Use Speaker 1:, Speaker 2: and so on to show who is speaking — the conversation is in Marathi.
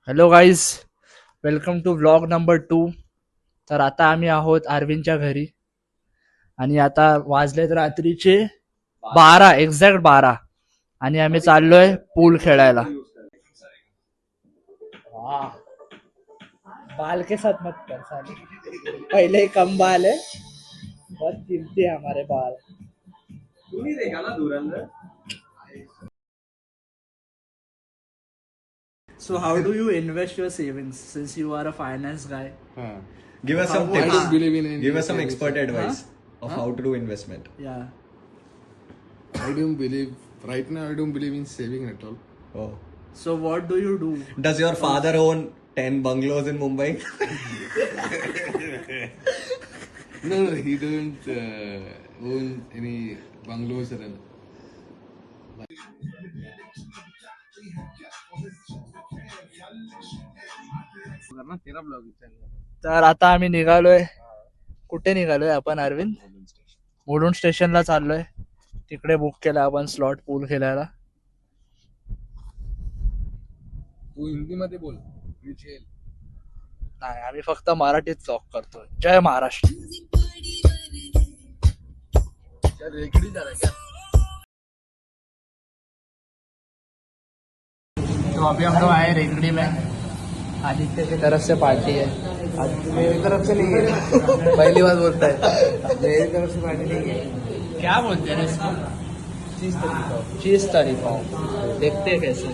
Speaker 1: Hello guys, welcome to vlog number 2. तर आता आम्ही आहोत अरविंदच्या घरी आणि आता वाजलेत रात्रीचे 12, एक्झॅक्ट 12 आणि आम्ही चाललोय पूल खेळायला. वाह, बाल के साथ मत कर साले. पहले ही कम बाल है, बहुत कीमती है हमारे बाल. तू नहीं देखा ना धुरंधर. So how do you invest your savings since you are a finance guy?
Speaker 2: Give us some
Speaker 1: I
Speaker 2: tips.
Speaker 1: don't
Speaker 3: believe in any
Speaker 2: Give us some
Speaker 3: savings.
Speaker 2: expert advice of how to do investment.
Speaker 1: Yeah.
Speaker 3: I don't believe right now. I don't believe in saving at all.
Speaker 2: Oh.
Speaker 1: So what do you do?
Speaker 2: Does your father own 10 bungalows in Mumbai?
Speaker 3: No, he don't own any bungalows or anything.
Speaker 1: तर आता आम्ही निघालोय. कुठे निघालोय आपण अरविंद? मुलुंड स्टेशनला चाललोय. तिकडे बुक केला आपण स्लॉट पूल खेळायला.
Speaker 3: तू हिंदी मध्ये बोल.
Speaker 1: नाही, आम्ही फक्त मराठीत टॉक करतोय. जय महाराष्ट्र. तो अभी हम लोग आए रेगड़ी में. आदित्य की तरफ से पार्टी है.
Speaker 3: मेरी तरफ से नहीं है.
Speaker 1: पहली बार बोलता है.
Speaker 3: मेरी तरफ से पार्टी नहीं है.
Speaker 1: क्या बोलते हैं इसको? चीज तरी पाव. देखते हैं कैसे.